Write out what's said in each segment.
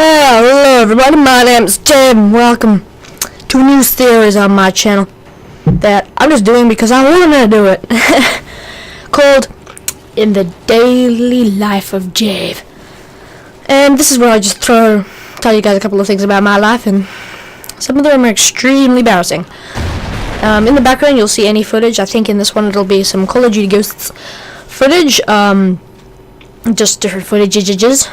Hello everybody, my name is Jave and welcome to a new series on my channel that I'm just doing because I want to do it, called In the Daily Life of Jave. And this is where I just tell you guys a couple of things about my life, and some of them are extremely embarrassing. In the background you'll see any footage. I think in this one it'll be some Call of Duty Ghosts footage, just different footages.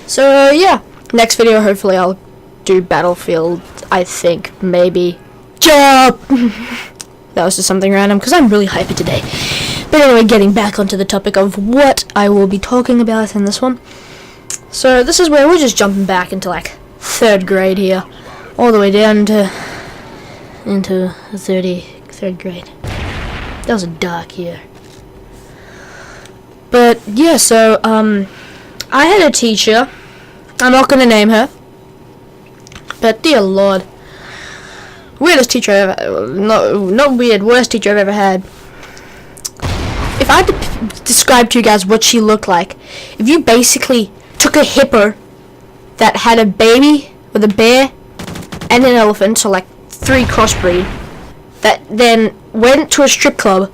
So yeah, next video hopefully I'll do Battlefield, I think, maybe. Job! That was just something random because I'm really hyped today. But anyway, getting back onto the topic of what I will be talking about in this one. So this is where we're just jumping back into like 3rd grade here, all the way down to into 3rd grade. That was a dark year. But yeah, so I had a teacher. I'm not going to name her, but dear Lord, weirdest teacher I've ever, not weird, worst teacher I've ever had. If I had to describe to you guys what she looked like, if you basically took a hippo that had a baby with a bear and an elephant, so like 3 crossbreed, that then went to a strip club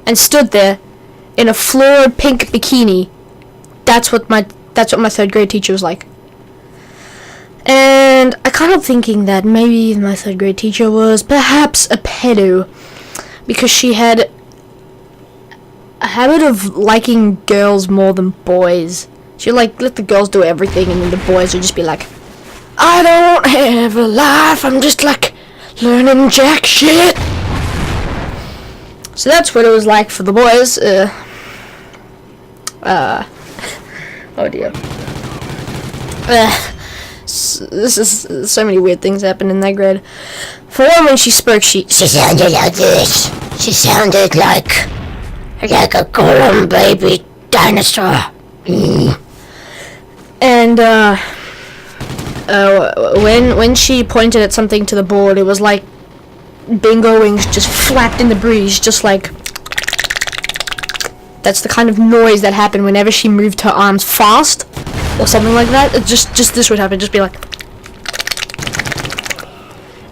and stood there in a florid pink bikini, that's what my 3rd grade teacher was like. And I kind of thinking that maybe my 3rd grade teacher was perhaps a pedo, because she had a habit of liking girls more than boys. She would like let the girls do everything, and then the boys would just be like, I don't have a life, I'm just like learning jack shit. So that's what it was like for the boys. Oh dear. This is so many weird things happened in that grade. For one, when she spoke, she sounded like this. She sounded like a golem baby dinosaur. And when she pointed at something to the board, it was like bingo wings just flapped in the breeze, just like. That's the kind of noise that happened whenever she moved her arms fast, or something like that. It just this would happen. Just be like.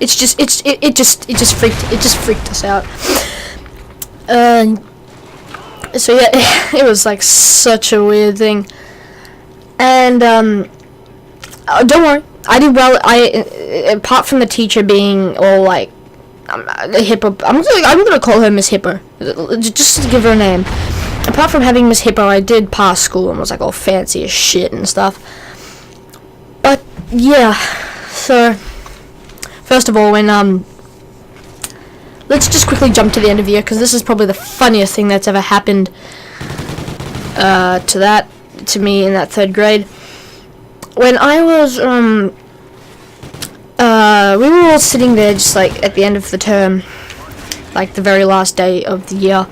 It just freaked us out. So yeah, it was like such a weird thing. And don't worry, I did well. Apart from the teacher being all like a Hippo, I'm gonna call her Miss Hippo, just to give her a name. Apart from having Miss Hippo, I did pass school and was like all fancy as shit and stuff. But yeah, so first of all, when let's just quickly jump to the end of the year, because this is probably the funniest thing that's ever happened to me in that 3rd grade. When I was we were all sitting there just like at the end of the term, like the very last day of the year.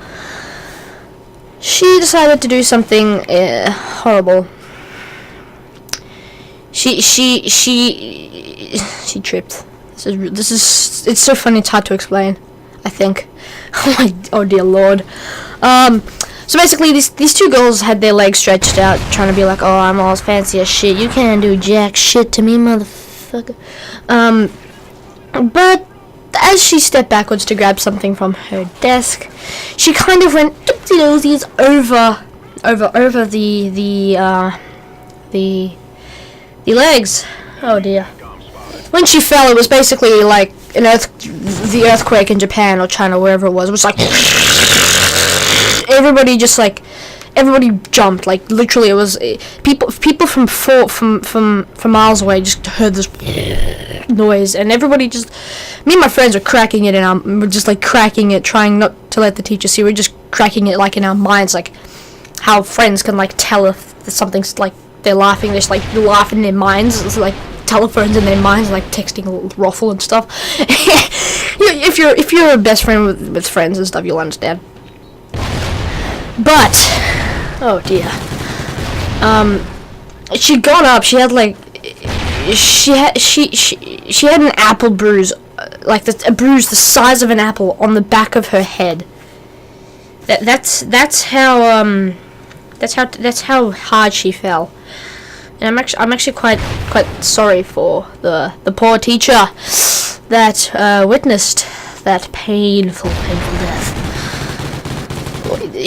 She decided to do something horrible. She tripped. This is it's so funny, it's hard to explain, I think. Oh dear Lord. So basically these 2 girls had their legs stretched out, trying to be like, oh, I'm all fancy as shit, you can't do jack shit to me, motherfucker. But as she stepped backwards to grab something from her desk, she kind of went doopsie-doosies over the legs. Oh dear. When she fell, it was basically like the earthquake in Japan or China, wherever it was. It was like everybody jumped. Like literally, it was people from miles away just heard this noise, and everybody just. Me and my friends were cracking it, and we're just like cracking it, trying not to let the teacher see. We're just cracking it like in our minds, like how friends can like tell if something's like they're laughing. They're just like laughing in their minds. It's like telephones in their minds, like texting a little ruffle and stuff. if you're a best friend with friends and stuff, you'll understand. But oh dear, she'd gone up. She had like she had an apple bruise, like a bruise the size of an apple on the back of her head. That's how hard she fell. And I'm actually quite sorry for the poor teacher that witnessed that painful death.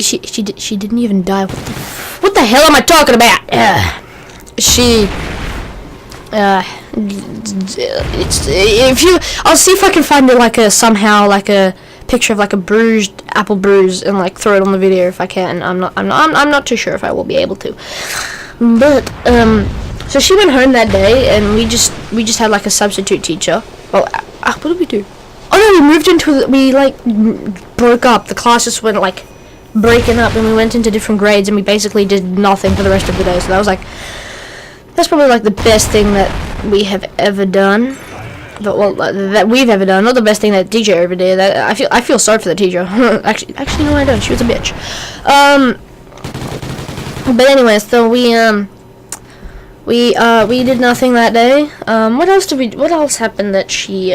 She didn't even die. What the hell am I talking about? I'll see if I can find it like somehow like a picture of like a bruised apple bruise and like throw it on the video if I can. I'm not too sure if I will be able to. But so she went home that day, and we just had like a substitute teacher. Well, what did we do? Oh no, we moved into we like broke up. The classes went like breaking up, and we went into different grades, and we basically did nothing for the rest of the day. So that was like, that's probably like the best thing that we have ever done. That we've ever done. Not the best thing that teacher ever did. That I feel sorry for the teacher. actually no, I don't. She was a bitch. But anyway, so we did nothing that day. What else happened that she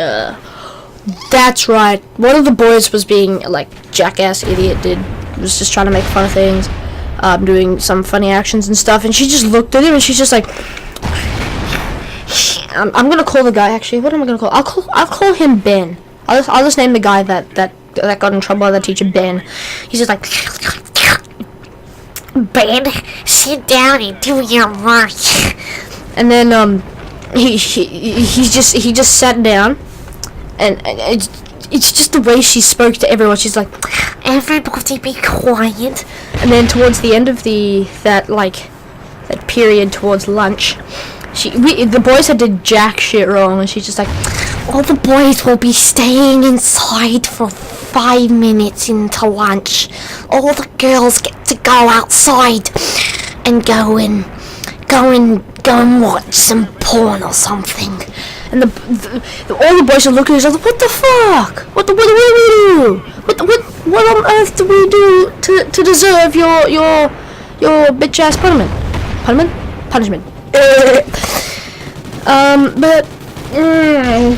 that's right. One of the boys was being like jackass idiot was just trying to make fun of things, doing some funny actions and stuff, and she just looked at him and she's just like, I'm gonna call the guy, actually. What am I gonna call? I'll call him Ben. I'll just name the guy that got in trouble by the teacher, Ben. He's just like, Ben, sit down and do your work. And then he just sat down, and it's just the way she spoke to everyone. She's like, everybody be quiet. And then towards the end of that period towards lunch, the boys had did jack shit wrong, and she's just like, all the boys will be staying inside for 5 minutes into lunch. All the girls get to go outside and go and watch some porn or something. And all the boys are looking at each other. What the fuck? What do we do? What on earth do we do to deserve your bitch ass punishment? Punishment. But that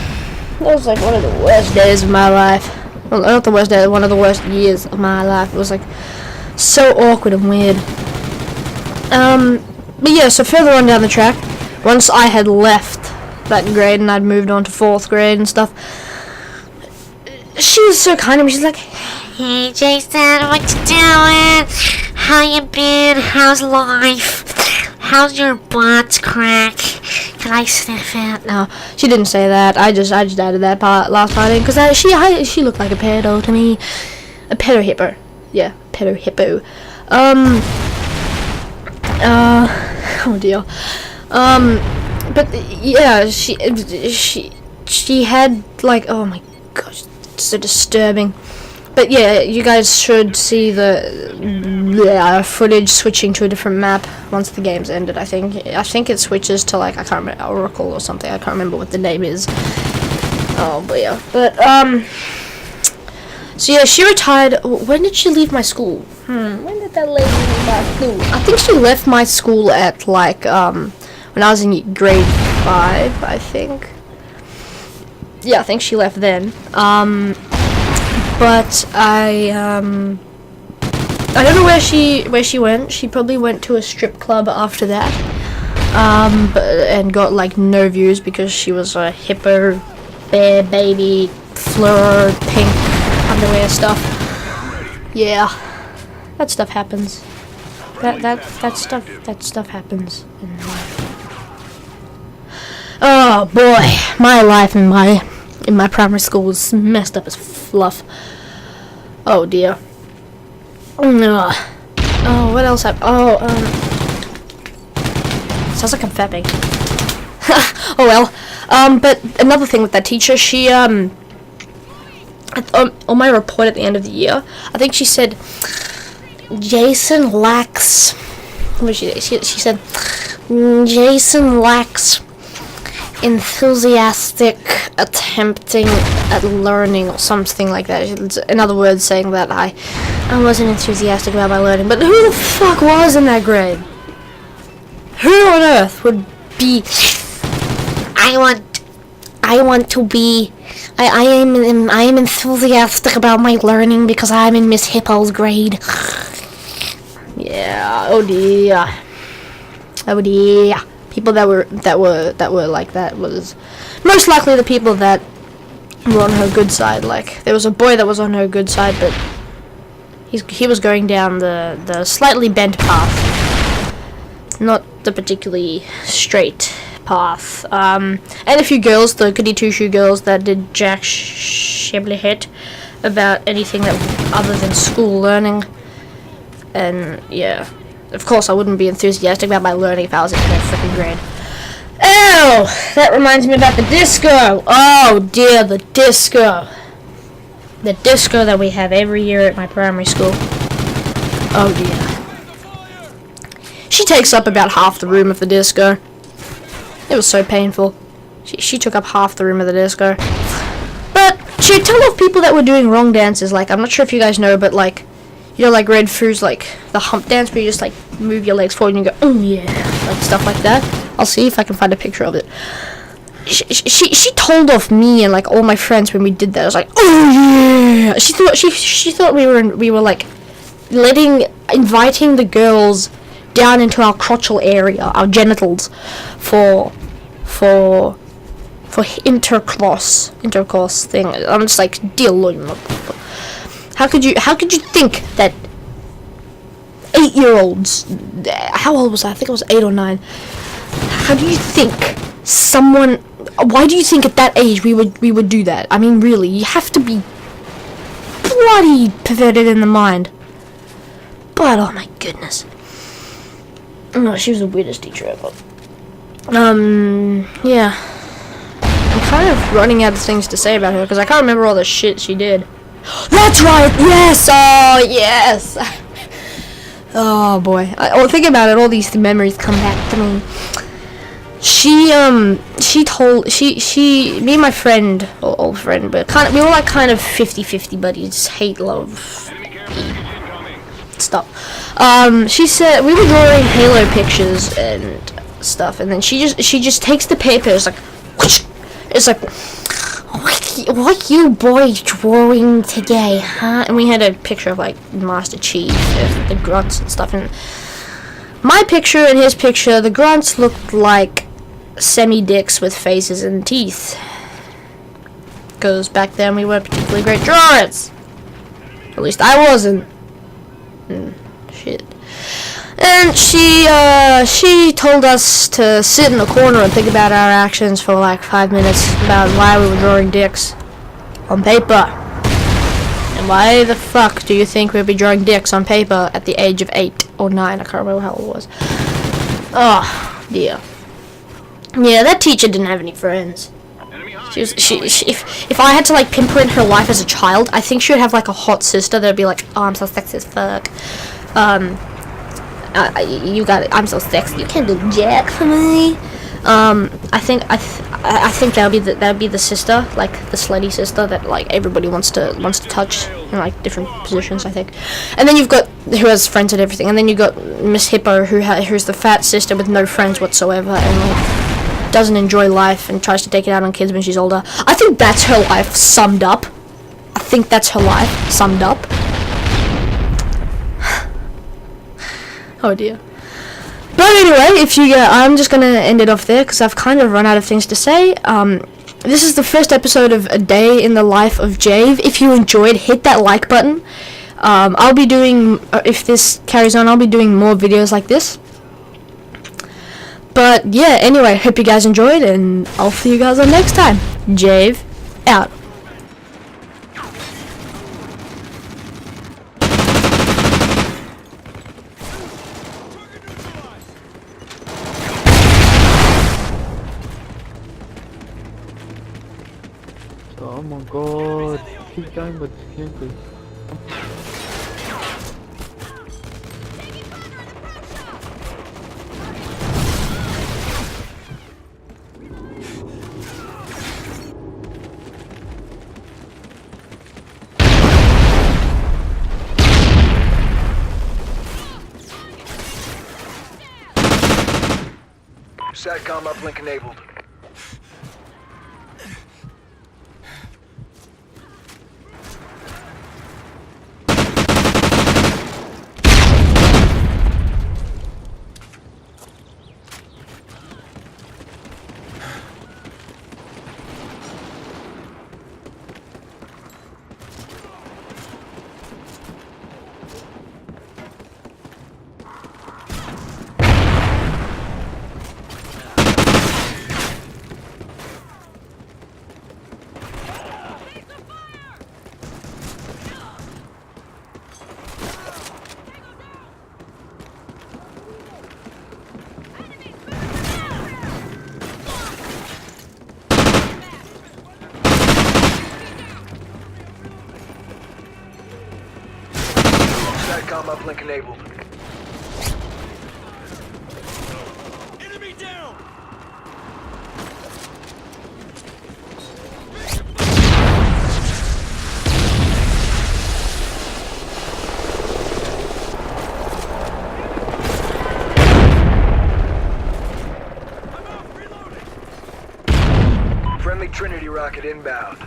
was like one of the worst days of my life. Well, not the worst day, one of the worst years of my life. It was like so awkward and weird. But yeah, so further on down the track, once I had left that grade and I'd moved on to 4th grade and stuff, she was so kind to me. She's like, hey Jason, what you doing? How you been? How's life? How's your butt crack? Can I sniff it? No, she didn't say that. I just added that last part in because she looked like a pedo to me. A pedo hippo. Yeah, pedo hippo. Oh dear. But yeah, she had like, oh my gosh, so disturbing. But yeah, you guys should see the footage switching to a different map once the game's ended. I think it switches to like, I can't remember, Oracle or something. I can't remember what the name is. Oh, but yeah. But so yeah, she retired. When did she leave my school? When did that lady leave my school? I think she left my school at like when I was in grade 5, I think. Yeah, I think she left then. But I don't know where she went. She probably went to a strip club after that. And got like no views because she was a hippo, bear baby, fluoro pink underwear stuff. Yeah, that stuff happens. That stuff happens in life. Oh boy, my life in my primary school was messed up as fluff. Oh dear. Oh, what else happened? Sounds like I'm fapping. Oh well. But another thing with that teacher, she on my report at the end of the year, I think she said Jason lacks. What did she say? She said Jason lacks enthusiastic attempting at learning or something like that. In other words, saying that I wasn't enthusiastic about my learning. But who the fuck was in that grade? Who on earth would be? I am enthusiastic about my learning because I'm in Miss Hippo's grade. Yeah, oh dear. Oh dear. people that were like that was most likely the people that were on her good side. Like, there was a boy that was on her good side, but he was going down the slightly bent path, not the particularly straight path. And a few girls, the goody two-shoe girls that did jack shibbly hit about anything that other than school learning. And yeah, of course I wouldn't be enthusiastic about my learning if I was in 10th freaking grade. Oh, that reminds me about the disco. Oh dear, the disco. The disco that we have every year at my primary school. Oh dear. She takes up about half the room of the disco. It was so painful. She took up half the room of the disco. But she'd tell off people that were doing wrong dances. Like, I'm not sure if you guys know, but like, you know, like Red Foo's like the hump dance where you just like move your legs forward and you go, oh yeah, like stuff like that. I'll see if I can find a picture of it. She told off me and like all my friends when we did that. I was like, oh yeah. She thought we were like inviting the girls down into our crotchal area, our genitals, for intercourse thing. I'm just like, dear Lord, how could you think that 8-year-olds? How old was I? I think I was 8 or 9. How do you think someone? Why do you think at that age we would do that? I mean, really, you have to be bloody perverted in the mind. But oh my goodness. No, she was the weirdest teacher ever. Yeah. I'm kind of running out of things to say about her because I can't remember all the shit she did. That's right. Yes. Oh yes. Oh boy. Think about it. All these memories come back to me. Me and my friend, or old friend, but we were like kind of 50-50 buddies, hate, love, stuff. She said we were drawing Halo pictures and stuff, and then she just takes the paper. It's like, whoosh, it's like, what you boys drawing today, huh? And we had a picture of like Master Chief, the grunts and stuff, and my picture and his picture, the grunts looked like semi-dicks with faces and teeth. Because back then we weren't particularly great drawers. At least I wasn't. Shit. And she told us to sit in a corner and think about our actions for like 5 minutes about why we were drawing dicks on paper. And why the fuck do you think we'd be drawing dicks on paper at the age of 8 or 9? I can't remember how old it was. Oh dear. Yeah, that teacher didn't have any friends. If I had to like pinpoint her life as a child, I think she would have like a hot sister that'd be like, oh, I'm so sexy as fuck. You got it. I'm so sexy. You can't do jack for me. I think that'd be the sister, like the slutty sister that like everybody wants to touch in like different positions. I think. And then you've got who has friends and everything. And then you got Miss Hippo who's the fat sister with no friends whatsoever and like doesn't enjoy life and tries to take it out on kids when she's older. I think that's her life summed up. Oh dear. But anyway, I'm just gonna end it off there because I've kind of run out of things to say. This is the first episode of A Day in the Life of Jave. If you enjoyed, hit that like button. I'll be doing, if this carries on, I'll be doing more videos like this. But yeah, anyway, hope you guys enjoyed, and I'll see you guys on next time. Jave, out. Oh my god, keep dying but gently. SATCOM uplink enabled. SATCOM uplink enabled. Enemy down! Friendly Trinity rocket inbound.